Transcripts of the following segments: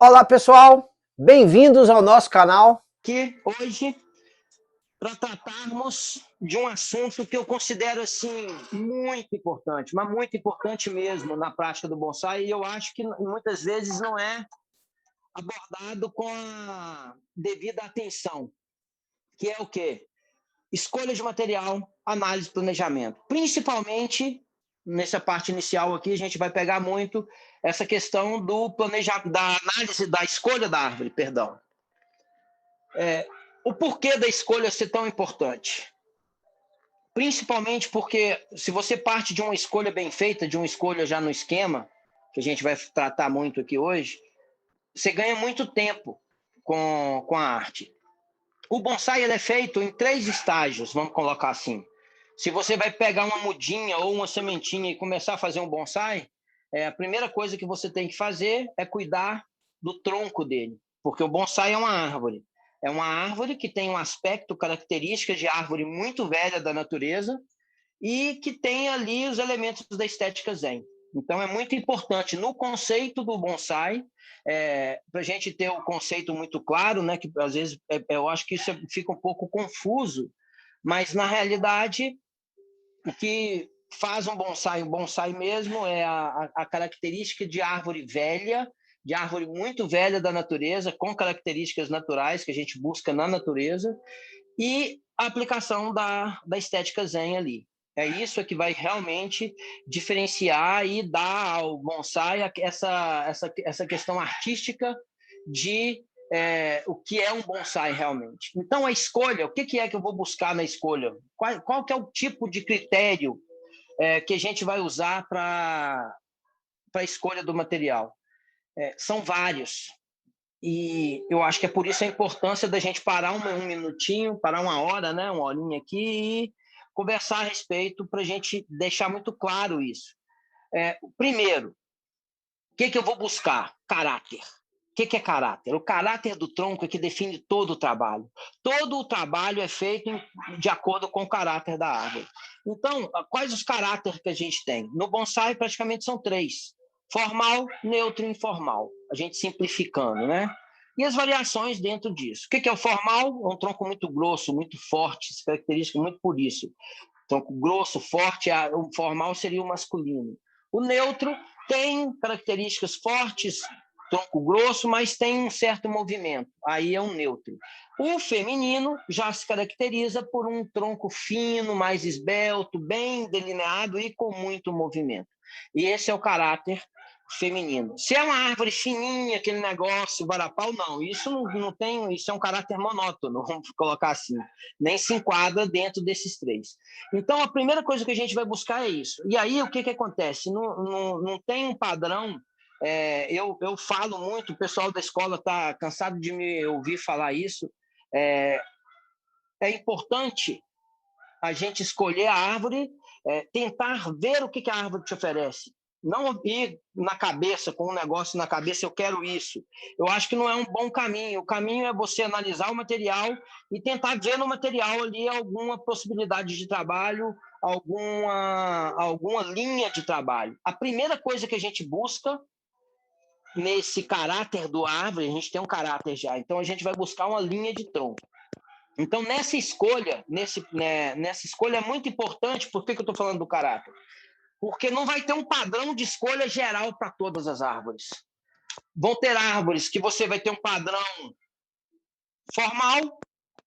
Olá pessoal, bem-vindos ao nosso canal. Aqui hoje para tratarmos de um assunto que eu considero assim muito importante, mas muito importante mesmo na prática do bonsai, e eu acho que muitas vezes não é abordado com a devida atenção, que é o quê? Escolha de material, análise e planejamento. Principalmente nessa parte inicial aqui, a gente vai pegar muito essa questão do planejamento, da análise da escolha da árvore, perdão. O porquê da escolha ser tão importante? Principalmente porque se você parte de uma escolha bem feita, de uma escolha já no esquema, que a gente vai tratar muito aqui hoje, você ganha muito tempo com a arte. O bonsai ele é feito em 3 estágios, vamos colocar assim. Se você vai pegar uma mudinha ou uma sementinha e começar a fazer um bonsai, a primeira coisa que você tem que fazer é cuidar do tronco dele, porque o bonsai é uma árvore. É uma árvore que tem um aspecto, características de árvore muito velha da natureza e que tem ali os elementos da estética zen. Então, é muito importante no conceito do bonsai, para a gente ter o conceito muito claro, né, que às vezes eu acho que isso fica um pouco confuso, mas na realidade, o que faz um bonsai mesmo é a característica de árvore velha, de árvore muito velha da natureza, com características naturais que a gente busca na natureza, e a aplicação da estética zen ali. É isso que vai realmente diferenciar e dar ao bonsai essa questão artística de o que é um bonsai realmente. Então, a escolha, o que é que eu vou buscar na escolha? Qual que é o tipo de critério que a gente vai usar para a escolha do material? São vários. E eu acho que é por isso a importância da gente parar um minutinho, parar uma hora, né, uma horinha aqui e conversar a respeito para a gente deixar muito claro isso. Primeiro, o que eu vou buscar? Caráter. O que é caráter? O caráter do tronco é que define todo o trabalho. Todo o trabalho é feito de acordo com o caráter da árvore. Então, quais os caráteres que a gente tem? No bonsai, praticamente são 3. Formal, neutro e informal. A gente simplificando, né? E as variações dentro disso. O que é o formal? É um tronco muito grosso, muito forte, se caracteriza muito por isso. Tronco grosso, forte, o formal seria o masculino. O neutro tem características fortes, tronco grosso, mas tem um certo movimento. Aí é um neutro. O feminino já se caracteriza por um tronco fino, mais esbelto, bem delineado e com muito movimento. E esse é o caráter feminino. Se é uma árvore fininha, aquele negócio, varapau, não. Isso não tem, isso é um caráter monótono, vamos colocar assim. Nem se enquadra dentro desses 3. Então, a primeira coisa que a gente vai buscar é isso. E aí, o que acontece? Não tem um padrão. Eu falo muito, o pessoal da escola está cansado de me ouvir falar isso. É importante a gente escolher a árvore, tentar ver o que a árvore te oferece. Não ir na cabeça, com um negócio na cabeça, eu quero isso. Eu acho que não é um bom caminho. O caminho é você analisar o material e tentar ver no material ali alguma possibilidade de trabalho, alguma linha de trabalho. A primeira coisa que a gente busca nesse caráter do árvore, a gente tem um caráter já, então a gente vai buscar uma linha de tronco. Então, nessa escolha é muito importante. Por que eu estou falando do caráter? Porque não vai ter um padrão de escolha geral para todas as árvores. Vão ter árvores que você vai ter um padrão formal.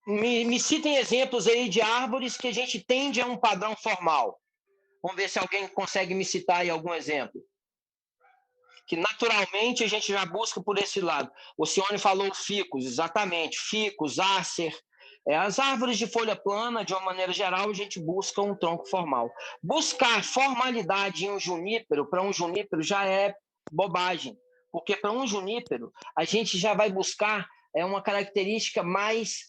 Me citem exemplos aí de árvores que a gente tende a um padrão formal. Vamos ver se alguém consegue me citar aí algum exemplo. Que naturalmente a gente já busca por esse lado. O Cione falou ficus, exatamente. Ficus, ácer. As árvores de folha plana, de uma maneira geral, a gente busca um tronco formal. Buscar formalidade em um junípero, para um junípero, já é bobagem. Porque para um junípero, a gente já vai buscar uma característica mais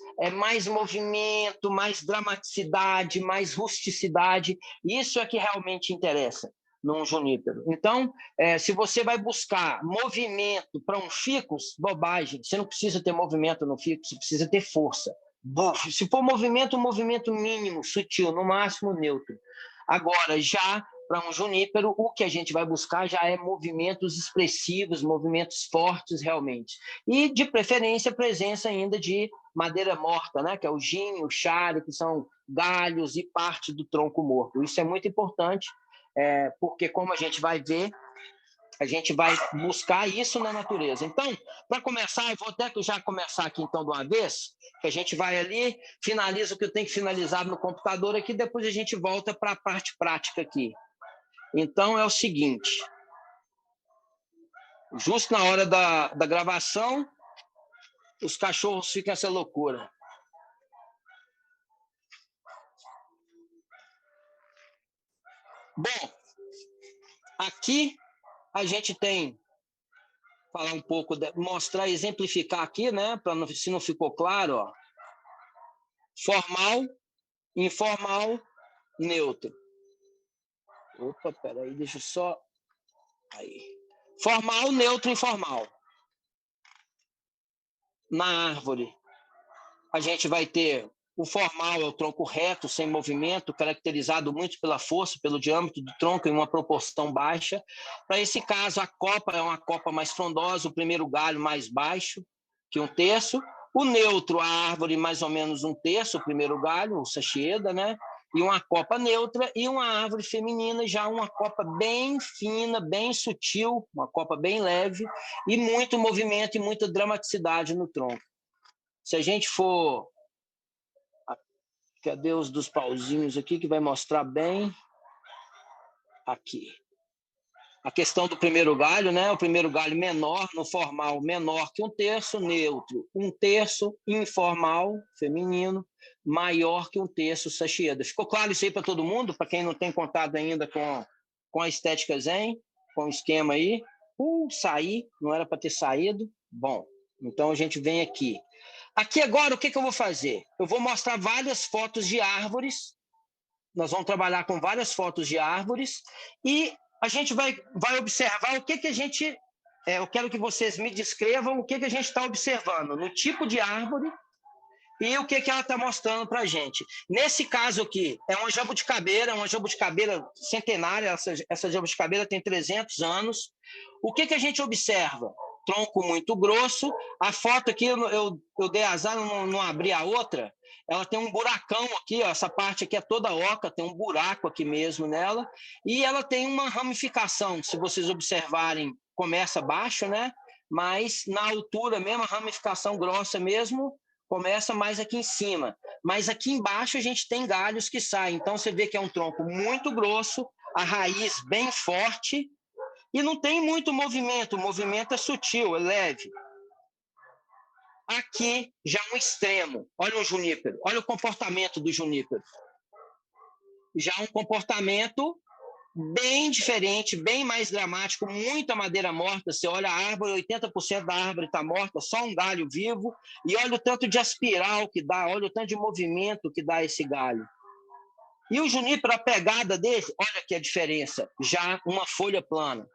movimento, mais dramaticidade, mais rusticidade. Isso é que realmente interessa num junípero. Então, se você vai buscar movimento para um ficus, bobagem. Você não precisa ter movimento no ficus, você precisa ter força. Se for movimento, um movimento mínimo, sutil, no máximo neutro. Agora, já para um junípero, o que a gente vai buscar já é movimentos expressivos, movimentos fortes realmente. E, de preferência, a presença ainda de madeira morta, né? Que é o ginho, o chale, que são galhos e parte do tronco morto. Isso é muito importante, porque, como a gente vai ver, a gente vai buscar isso na natureza. Então, para começar, eu vou até já começar aqui então de uma vez, que a gente vai ali, finaliza o que eu tenho que finalizar no computador aqui, depois a gente volta para a parte prática aqui. Então, é o seguinte, justo na hora da gravação, os cachorros ficam essa loucura. Bom, aqui a gente tem, falar um pouco, mostrar, exemplificar aqui, né, para se não ficou claro, ó, formal, informal, neutro. Opa, peraí, deixa eu só... Aí. Formal, neutro, informal. Na árvore, a gente vai ter o formal, é o tronco reto, sem movimento, caracterizado muito pela força, pelo diâmetro do tronco em uma proporção baixa. Para esse caso, a copa é uma copa mais frondosa, o primeiro galho mais baixo que um terço. O neutro, a árvore mais ou menos um terço, o primeiro galho, o saxieda, né? E uma copa neutra, e uma árvore feminina, já uma copa bem fina, bem sutil, uma copa bem leve, e muito movimento e muita dramaticidade no tronco. Se a gente for... Cadê os dos pauzinhos aqui, que vai mostrar bem? Aqui. A questão do primeiro galho, né? O primeiro galho menor, no formal, menor que um terço, neutro, um terço, informal, feminino, maior que um terço, saxieda. Ficou claro isso aí para todo mundo? Para quem não tem contato ainda com a estética zen, com o esquema aí? Saí, não era para ter saído. Bom, então a gente vem aqui. Aqui agora, o que eu vou fazer? Eu vou mostrar várias fotos de árvores. Nós vamos trabalhar com várias fotos de árvores e a gente vai observar o que a gente... eu quero que vocês me descrevam o que a gente está observando no tipo de árvore e o que ela está mostrando para a gente. Nesse caso aqui, é uma jabuticabeira centenária, essa jabuticabeira tem 300 anos. O que a gente observa? Tronco muito grosso. A foto aqui, eu dei azar, não abri a outra. Ela tem um buracão aqui, ó, essa parte aqui é toda oca, tem um buraco aqui mesmo nela, e ela tem uma ramificação, se vocês observarem, começa baixo, né? Mas na altura mesmo, a ramificação grossa mesmo, começa mais aqui em cima. Mas aqui embaixo a gente tem galhos que saem, então você vê que é um tronco muito grosso, a raiz bem forte, e não tem muito movimento, o movimento é sutil, é leve. Aqui já um extremo, olha o junípero, olha o comportamento do junípero. Já um comportamento bem diferente, bem mais dramático, muita madeira morta. Você olha a árvore, 80% da árvore está morta, só um galho vivo, e olha o tanto de aspiral que dá, olha o tanto de movimento que dá esse galho. E o junípero, a pegada dele, olha aqui a diferença, já uma folha plana.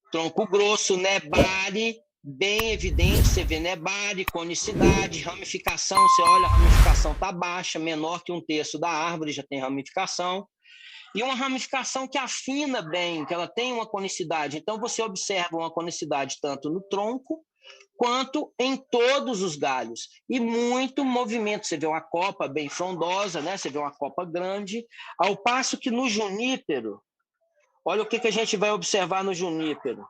Tronco grosso, nebare, bem evidente, você vê nebare, conicidade, ramificação, você olha, a ramificação está baixa, menor que um terço da árvore, já tem ramificação, e uma ramificação que afina bem, que ela tem uma conicidade. Então, você observa uma conicidade tanto no tronco, quanto em todos os galhos, e muito movimento. Você vê uma copa bem frondosa, né? Você vê uma copa grande, ao passo que no junípero, olha o que a gente vai observar no junípero.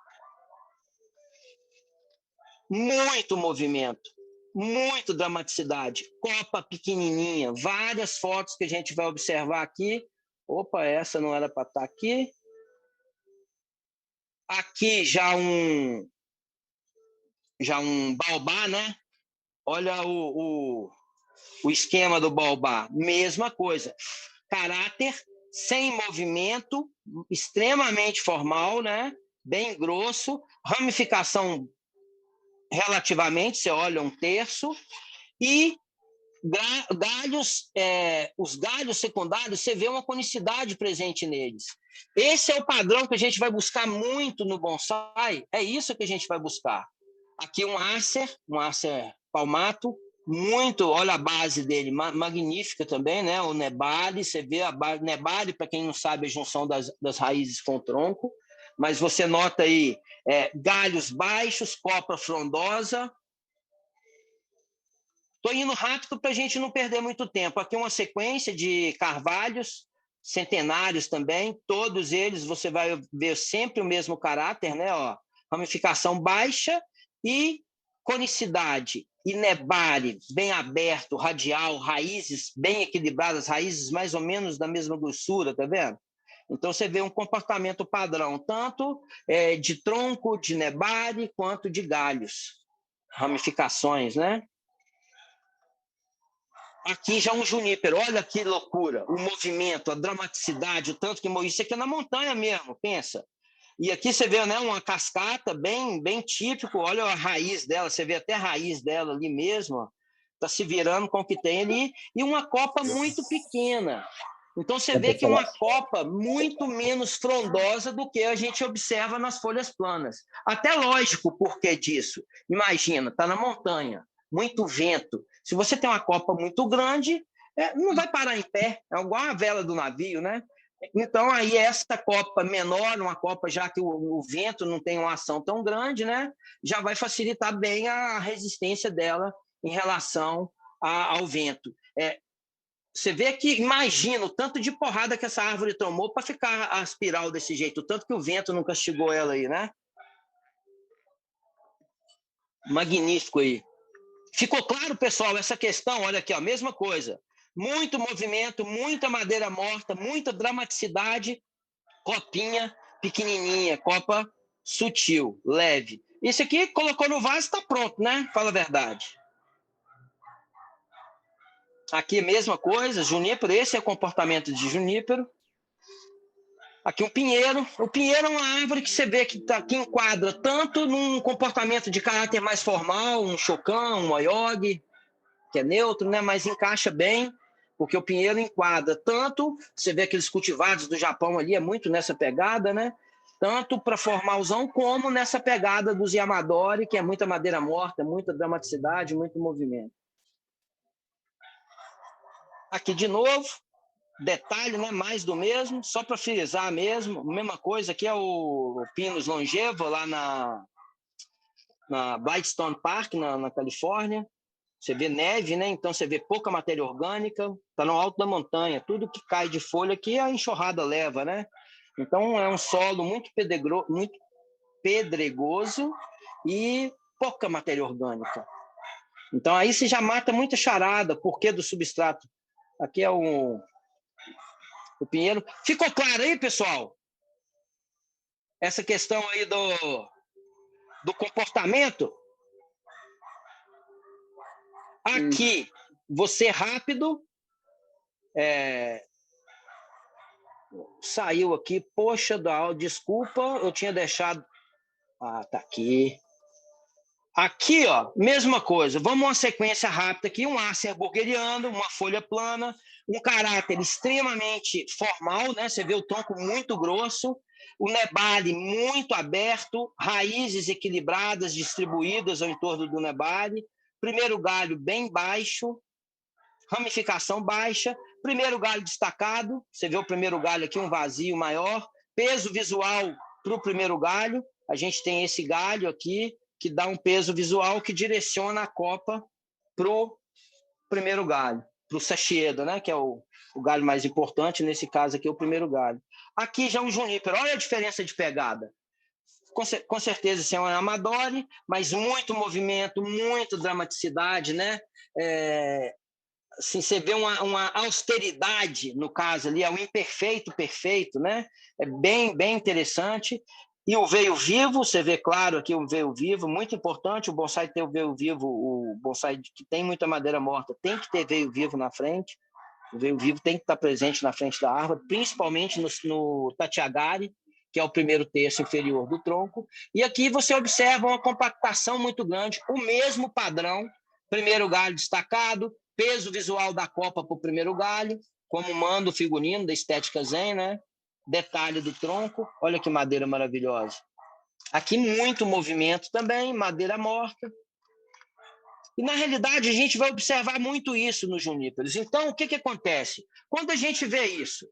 Muito movimento, muito dramaticidade, copa pequenininha, várias fotos que a gente vai observar aqui. Opa, essa não era para estar aqui. Aqui já um baobá, né? Olha o esquema do baobá, mesma coisa. Caráter sem movimento, extremamente formal, né? Bem grosso, ramificação relativamente, você olha um terço, e galhos, os galhos secundários, você vê uma conicidade presente neles. Esse é o padrão que a gente vai buscar muito no bonsai, é isso que a gente vai buscar. Aqui um acer palmato, Muito, olha a base dele, magnífica também, né? O nebale, você vê a base, nebale, para quem não sabe, a junção das raízes com o tronco, mas você nota aí galhos baixos, copa frondosa. Estou indo rápido para a gente não perder muito tempo. Aqui uma sequência de carvalhos, centenários também, todos eles você vai ver sempre o mesmo caráter, né? Ó, ramificação baixa e conicidade, e nebale bem aberto, radial, raízes bem equilibradas, raízes mais ou menos da mesma grossura, tá vendo? Então você vê um comportamento padrão, tanto de tronco, de nebale, quanto de galhos, ramificações, né? Aqui já um junípero, olha que loucura, o movimento, a dramaticidade, o tanto que isso aqui é na montanha mesmo, pensa. E aqui você vê, né, uma cascata bem típico, olha a raiz dela, você vê até a raiz dela ali mesmo, está se virando com o que tem ali, e uma copa muito pequena. Então você vê que é uma copa muito menos frondosa do que a gente observa nas folhas planas. Até lógico o porquê disso. Imagina, está na montanha, muito vento. Se você tem uma copa muito grande, não vai parar em pé, é igual a vela do navio, né? Então, aí, essa copa menor, uma copa já que o vento não tem uma ação tão grande, né? Já vai facilitar bem a resistência dela em relação ao vento. Você vê que, imagina o tanto de porrada que essa árvore tomou para ficar a espiral desse jeito, o tanto que o vento não castigou ela aí, né? Magnífico aí. Ficou claro, pessoal, essa questão? Olha aqui, ó, mesma coisa. Muito movimento, muita madeira morta, muita dramaticidade, copinha pequenininha, copa sutil, leve. Isso aqui, colocou no vaso, está pronto, né? Fala a verdade. Aqui, mesma coisa, junípero, esse é o comportamento de junípero. Aqui um pinheiro. O pinheiro é uma árvore que você vê que enquadra tanto num comportamento de caráter mais formal, um chocão, um oiogue, que é neutro, né? Mas encaixa bem, porque o pinheiro enquadra tanto, você vê aqueles cultivados do Japão ali, é muito nessa pegada, né? Tanto para formalzão, como nessa pegada dos Yamadori, que é muita madeira morta, muita dramaticidade, muito movimento. Aqui de novo, detalhe, né? Mais do mesmo, só para frisar mesmo, mesma coisa, aqui é o Pinus longevo, lá na Blightstone Park, na Califórnia. Você vê neve, né? Então você vê pouca matéria orgânica, está no alto da montanha, tudo que cai de folha aqui a enxurrada leva, né? Então é um solo muito pedregoso e pouca matéria orgânica. Então aí você já mata muita charada, porquê do substrato. Aqui é o pinheiro. Ficou claro aí, pessoal? Essa questão aí do comportamento? Aqui, você rápido, saiu aqui, poxa, desculpa, eu tinha deixado... Ah, tá aqui. Aqui, ó, mesma coisa. Vamos uma sequência rápida aqui, um Acer burgeriano, uma folha plana, um caráter extremamente formal, né? Você vê o tronco muito grosso, o nebale muito aberto, raízes equilibradas, distribuídas ao entorno do nebale, primeiro galho bem baixo, ramificação baixa, primeiro galho destacado, você vê o primeiro galho aqui, um vazio maior, peso visual para o primeiro galho, a gente tem esse galho aqui, que dá um peso visual que direciona a copa para o primeiro galho, para o sachiedo, né? Que é o galho mais importante, nesse caso aqui é o primeiro galho. Aqui já é um junípero, olha a diferença de pegada. Com certeza esse é um amadore, mas muito movimento, muita dramaticidade, né? Assim, você vê uma austeridade no caso ali, é um imperfeito perfeito, né? É bem interessante. E o veio vivo, você vê claro aqui o veio vivo, muito importante o bonsai ter o veio vivo, o bonsai que tem muita madeira morta tem que ter veio vivo na frente, o veio vivo tem que estar presente na frente da árvore, principalmente no Tachiagari, que é o primeiro terço inferior do tronco. E aqui você observa uma compactação muito grande, o mesmo padrão, primeiro galho destacado, peso visual da copa para o primeiro galho, como manda o figurino da estética zen, né? Detalhe do tronco, olha que madeira maravilhosa. Aqui muito movimento também, madeira morta. E, na realidade, a gente vai observar muito isso nos juníperos. Então, o que acontece? Quando a gente vê isso,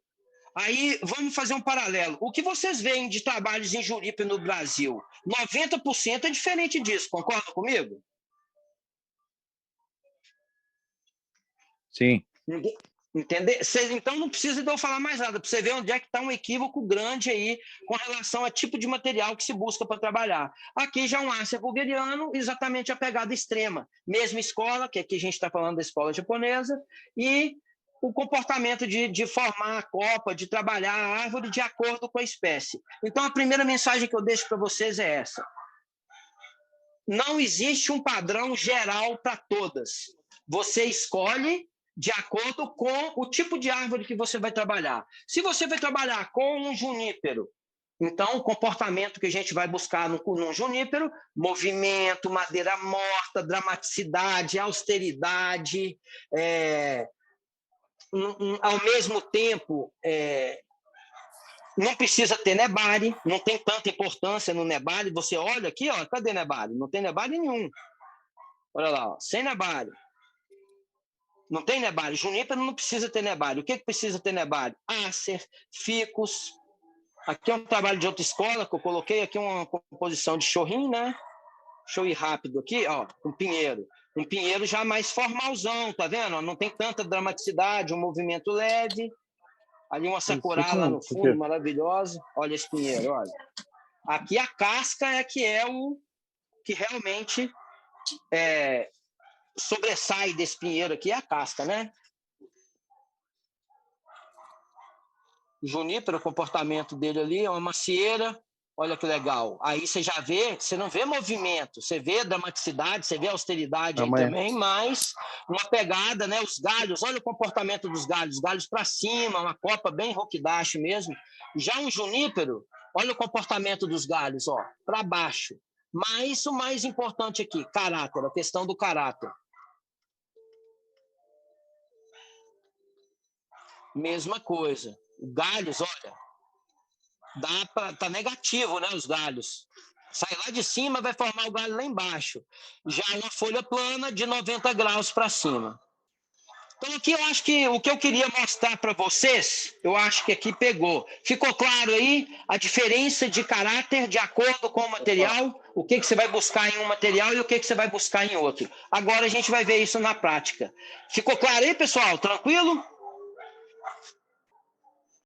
aí vamos fazer um paralelo. O que vocês veem de trabalhos em junípero no Brasil, 90% é diferente disso, concorda comigo? Sim. Entender? Então não precisa de eu falar mais nada, para você ver onde é que está um equívoco grande aí com relação ao tipo de material que se busca para trabalhar. Aqui já um aço bulgariano, exatamente a pegada extrema. Mesma escola, que aqui a gente está falando da escola japonesa, e o comportamento de formar a copa, de trabalhar a árvore de acordo com a espécie. Então a primeira mensagem que eu deixo para vocês é essa. Não existe um padrão geral para todas. Você escolhe de acordo com o tipo de árvore que você vai trabalhar. Se você vai trabalhar com um junípero, então o comportamento que a gente vai buscar num junípero, movimento, madeira morta, dramaticidade, austeridade, ao mesmo tempo, não precisa ter nebare, não tem tanta importância no nebare. Você olha aqui, ó, cadê nebare? Não tem nebare nenhum. Olha lá, ó, sem nebare. Não tem nebário. Junípero não precisa ter nebário. O que precisa ter nebário? Acer, ficus. Aqui é um trabalho de outra escola que eu coloquei aqui uma composição de chorrim, né? Deixa eu ir rápido aqui, ó, um pinheiro. Um pinheiro já mais formalzão, tá vendo? Não tem tanta dramaticidade, um movimento leve. Ali uma sakurá lá no fundo, maravilhosa. Olha esse pinheiro, olha. Aqui a casca é o que realmente sobressai desse pinheiro aqui, é a casca, né? Junípero, o comportamento dele ali é uma macieira, olha que legal. Aí você já vê, você não vê movimento, você vê dramaticidade, você vê austeridade aí também, mas uma pegada, né? Os galhos, olha o comportamento dos galhos para cima, uma copa bem roquidache mesmo. Já um junípero, olha o comportamento dos galhos, ó, para baixo. Mas o mais importante aqui, caráter, a questão do caráter. Mesma coisa. Galhos, olha, tá negativo, né, os galhos. Sai lá de cima, vai formar o galho lá embaixo. Já uma folha plana de 90 graus para cima. Então aqui eu acho que o que eu queria mostrar para vocês, eu acho que aqui pegou. Ficou claro aí a diferença de caráter de acordo com o material, o que você vai buscar em um material e o que você vai buscar em outro. Agora a gente vai ver isso na prática. Ficou claro aí, pessoal? Tranquilo?